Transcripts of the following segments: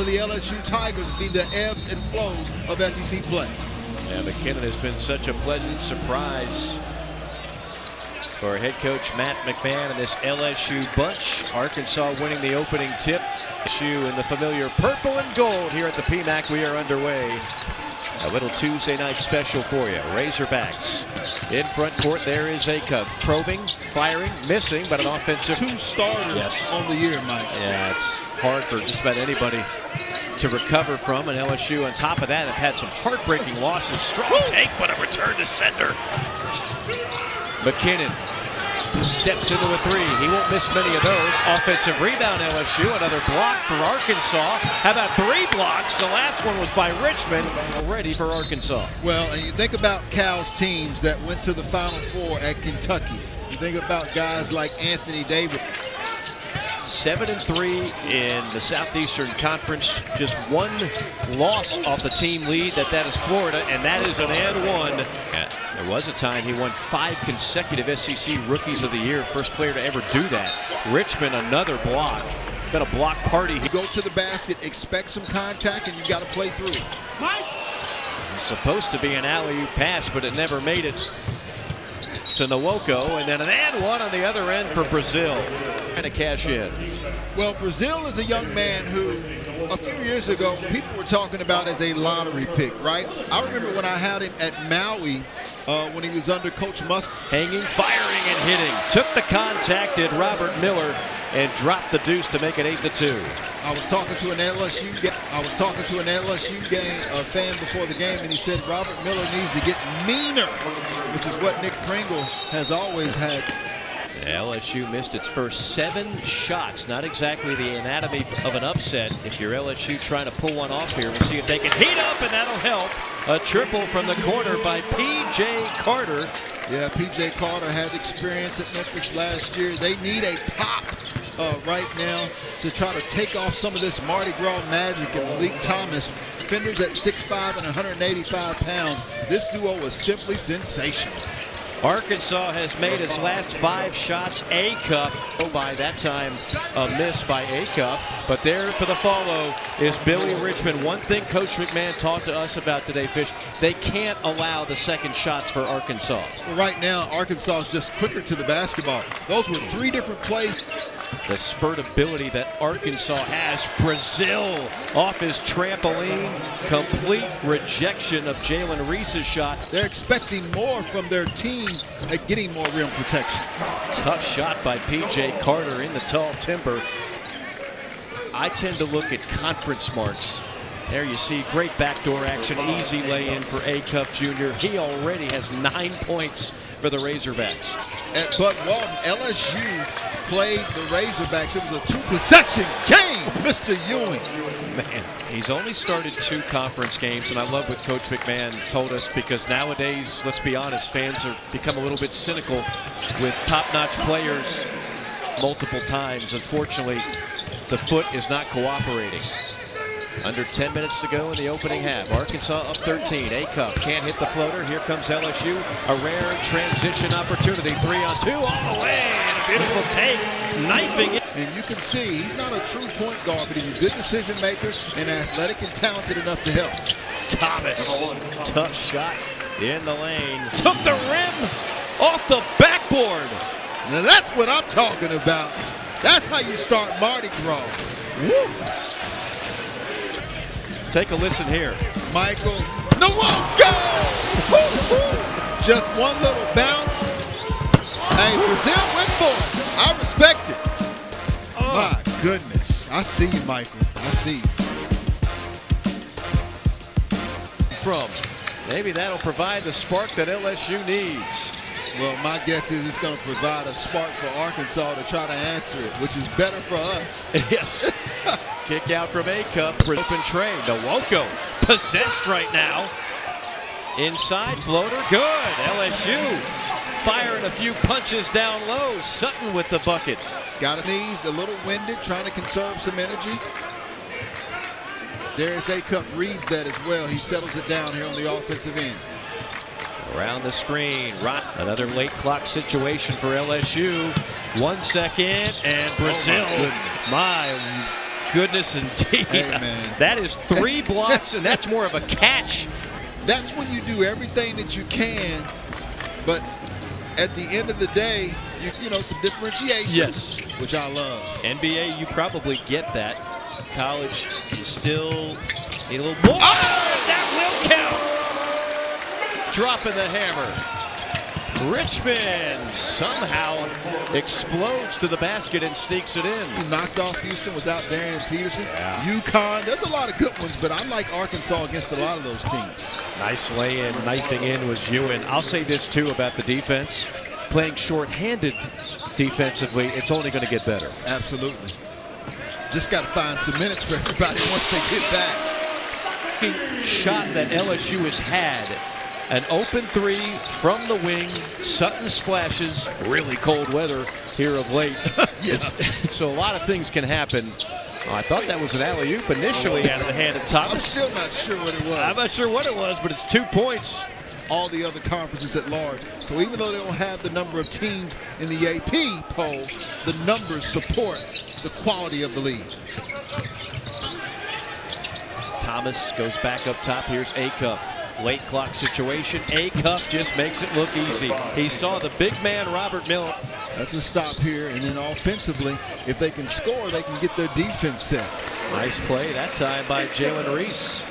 for the LSU Tigers be the ebbs and flows of SEC play. Yeah, McKinnon has been such a pleasant surprise for head coach Matt McMahon and this LSU bunch. Arkansas winning the opening tip. LSU in the familiar purple and gold here at the PMAC. We are underway. A little Tuesday night special for you. Razorbacks in front court. There is Acuff probing, firing, missing, but an offensive. 2 starters on the year, Mike. Yeah, it's hard for just about anybody to recover from. And LSU on top of that have had some heartbreaking losses. Strong take, but a return to sender. McKinnon steps into a 3. He won't miss many of those. Offensive rebound, LSU. Another block for Arkansas. How about 3 blocks? The last one was by Richmond. Already for Arkansas. Well, and you think about Cal's teams that went to the Final Four at Kentucky. You think about guys like Anthony Davis. 7-3 in the Southeastern Conference. Just 1 loss off the team lead. That is Florida, and that is an and 1. There was a time he won 5 consecutive SEC Rookies of the Year. First player to ever do that. Richmond, another block. Been a block party. You go to the basket, expect some contact, and you got to play through it. It's supposed to be an alley-oop pass, but it never made it to Nwoko, and then an and 1 on the other end for Brazil. And a cash in. Well, Brazil is a young man who a few years ago people were talking about as a lottery pick, right? I remember when I had him at Maui when he was under Coach Musk. Hanging, firing, and hitting. Took the contact, did Robert Miller, and dropped the deuce to make it 8-2. I was talking to an LSU fan before the game, and he said Robert Miller needs to get meaner, which is what Nick Pringle has always had. LSU missed its first 7 shots. Not exactly the anatomy of an upset. If you're LSU trying to pull one off here, we'll see if they can heat up, and that'll help. A triple from the corner by P.J. Carter. Yeah, P.J. Carter had experience at Memphis last year. They need a pop right now to try to take off some of this Mardi Gras magic and Meelek Thomas. Defenders at 6'5" and 185 pounds. This duo was simply sensational. Arkansas has made its last 5 shots. Acuff, by that time a miss by Acuff, but there for the follow is Billy Richmond. One thing Coach McMahon talked to us about today, Fish, they can't allow the second shots for Arkansas. Well, right now Arkansas is just quicker to the basketball. Those were 3 different plays. The spurt ability that Arkansas has. Brazil off his trampoline. Complete rejection of Jalen Reese's shot. They're expecting more from their team at getting more rim protection. Tough shot by P.J. Carter in the tall timber. I tend to look at conference marks. There you see great backdoor action. Easy lay-in for Acuff Jr. He already has 9 points for the Razorbacks. At Bud Walton, LSU played the Razorbacks. It was a 2-possession game, Mr. Ewing. Man, he's only started 2 conference games, and I love what Coach McMahon told us, because nowadays, let's be honest, fans have become a little bit cynical with top-notch players multiple times. Unfortunately, the foot is not cooperating. Under 10 minutes to go in the opening half. Arkansas up 13. Acuff can't hit the floater. Here comes LSU. A rare transition opportunity. 3-on-2 all the way. And a beautiful take. Knifing it. And you can see he's not a true point guard, but he's a good decision maker and athletic and talented enough to help. Thomas. Tough shot in the lane. Took the rim off the backboard. Now that's what I'm talking about. That's how you start Mardi Gras. Woo. Take a listen here. Michael Nwoko! Just one little bounce. Hey, Brazil went for it. I respect it. My goodness. I see you, Michael. I see you. Maybe that'll provide the spark that LSU needs. Well, my guess is it's going to provide a spark for Arkansas to try to answer it, which is better for us. Yes. Kick out from Acuff. Open tray. Nwoko possessed right now. Inside floater. Good. LSU firing a few punches down low. Sutton with the bucket. Got his knees, a little winded, trying to conserve some energy. Darius Acuff reads that as well. He settles it down here on the offensive end. Around the screen. Another late clock situation for LSU. 1 second, and Brazil. Oh goodness indeed. Hey, man. That is 3 blocks, and that's more of a catch. That's when you do everything that you can, but at the end of the day, you know, some differentiation. Yes. Which I love. NBA, you probably get that. College, you still need a little more. Oh, that will count. Dropping the hammer. Richmond somehow explodes to the basket and sneaks it in. He knocked off Houston without Darius Peterson. Yeah. UConn, there's a lot of good ones, but I like Arkansas against a lot of those teams. Nice lay-in, knifing in was Ewan. I'll say this too about the defense. Playing short-handed defensively, it's only going to get better. Absolutely. Just got to find some minutes for everybody once they get back. Shot that LSU has had. An open 3 from the wing. Sutton splashes. Really cold weather here of late. Yeah. So a lot of things can happen. Oh, I thought that was an alley-oop initially out of the hand of Thomas. I'm still not sure what it was. I'm not sure what it was, but it's 2 points. All the other conferences at large. So even though they don't have the number of teams in the AP poll, the numbers support the quality of the league. Thomas goes back up top. Here's Acuff. Late clock situation. Acuff just makes it look easy. He saw the big man, Robert Meelek. That's a stop here, and then offensively, if they can score, they can get their defense set. Nice play that time by Jalen Reese.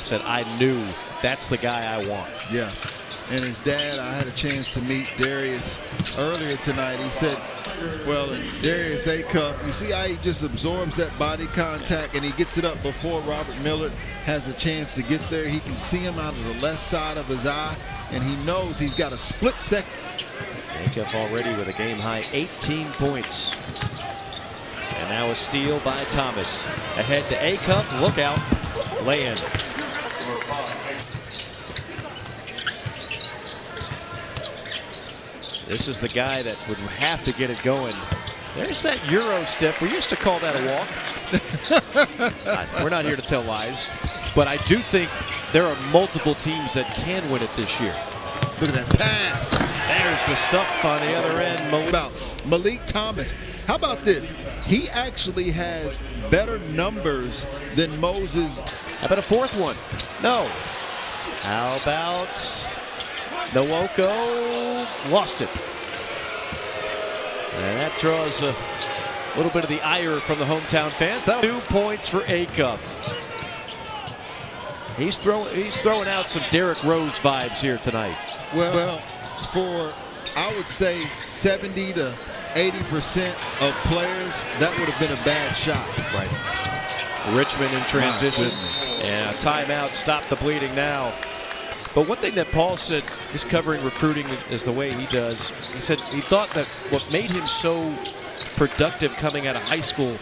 Said, I knew that's the guy I want. Yeah, and his dad, I had a chance to meet Darius earlier tonight. He said, well, Darius Acuff, you see how he just absorbs that body contact and he gets it up before Robert Meelek has a chance to get there. He can see him out of the left side of his eye, and he knows he's got a split second. Acuff already with a game-high 18 points. And now a steal by Thomas. Ahead to Acuff. Look out. Lay-in. This is the guy that would have to get it going. There's that Euro step. We used to call that a walk. We're not here to tell lies. But I do think there are multiple teams that can win it this year. Look at that pass. There's the stuff on the other end. About Malik Thomas. How about this? He actually has better numbers than Moses. How about a fourth one? No. How about Nwoko? Lost it. And that draws a little bit of the ire from the hometown fans. 2 points for Acuff. He's throwing out some Derrick Rose vibes here tonight. Well, for I would say 70 to 80% of players, that would have been a bad shot. Right. Richmond in transition. And a timeout. Stop the bleeding now. But one thing that Paul said, just covering recruiting is the way he does. He said he thought that what made him so productive coming out of high school,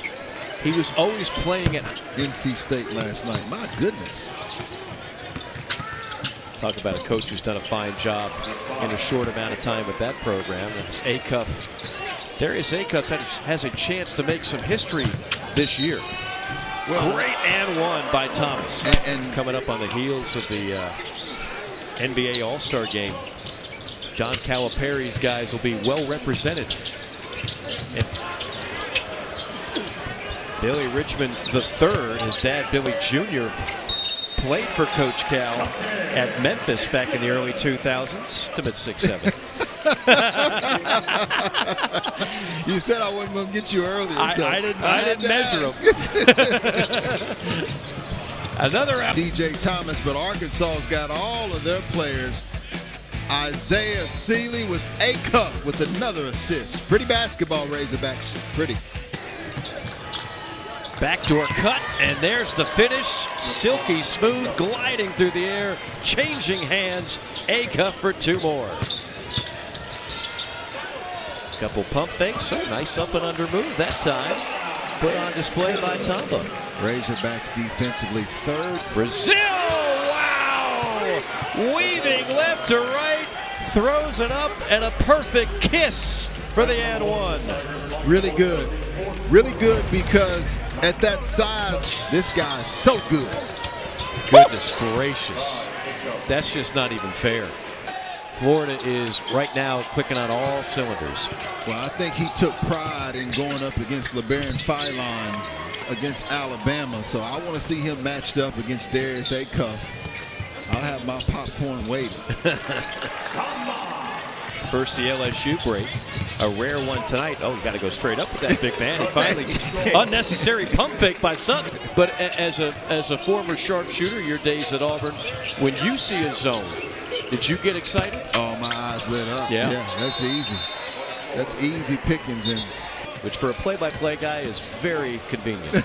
he was always playing at NC State last night. My goodness. Talk about a coach who's done a fine job in a short amount of time with that program. It's Acuff. Darius Acuff has a chance to make some history this year. Well, great and one by Thomas. And coming up on the heels of the NBA All-Star game. John Calipari's guys will be well represented. And Billy Richmond III, his dad Billy Jr., played for Coach Cal at Memphis back in the early 2000s. Him at 6'7". You said I wasn't going to get you earlier. I didn't measure him. Another DJ Thomas, but Arkansas's got all of their players. Isaiah Seeley with Acuff with another assist. Pretty basketball, Razorbacks. Pretty. Backdoor cut, and there's the finish. Silky smooth, gliding through the air, changing hands. Acuff for 2 more. Couple pump fakes. Oh, nice up and under move that time. Put on display by Tamba. Razorbacks defensively 3rd. Brazil! Wow! Weaving left to right, throws it up, and a perfect kiss for the and one. Really good. Really good because at that size, this guy's so good. Goodness gracious. That's just not even fair. Florida is right now clicking on all cylinders. Well, I think he took pride in going up against LeBaron Philon against Alabama, so I want to see him matched up against Darius Acuff. I'll have my popcorn waiting. First, the LSU break. A rare one tonight. Oh, you got to go straight up with that big man. He finally unnecessary pump fake by Sutton. But as a former sharpshooter, your days at Auburn, when you see a zone, did you get excited? Oh, my eyes lit up. Yeah, that's easy. That's easy pickings, and which for a play-by-play guy is very convenient.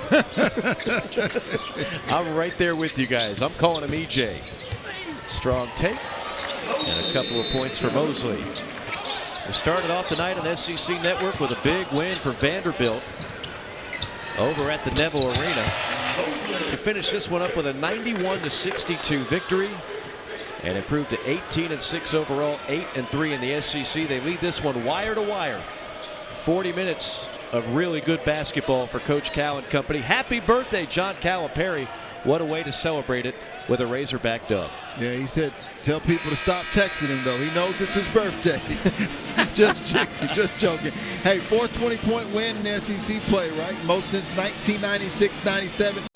I'm right there with you guys. I'm calling him EJ. Strong take and a couple of points for Mosley. We started off the night on SEC Network with a big win for Vanderbilt over at the Neville Arena. To finish this one up with a 91-62 victory and improved to 18-6 overall, 8-3 in the SEC. They lead this one wire to wire. 40 minutes of really good basketball for Coach Cal and company. Happy birthday, John Calipari. What a way to celebrate it with a Razorback dub. Yeah, he said, tell people to stop texting him, though. He knows it's his birthday. just joking. Hey, 420-point win in SEC play, right? Most since 1996-97.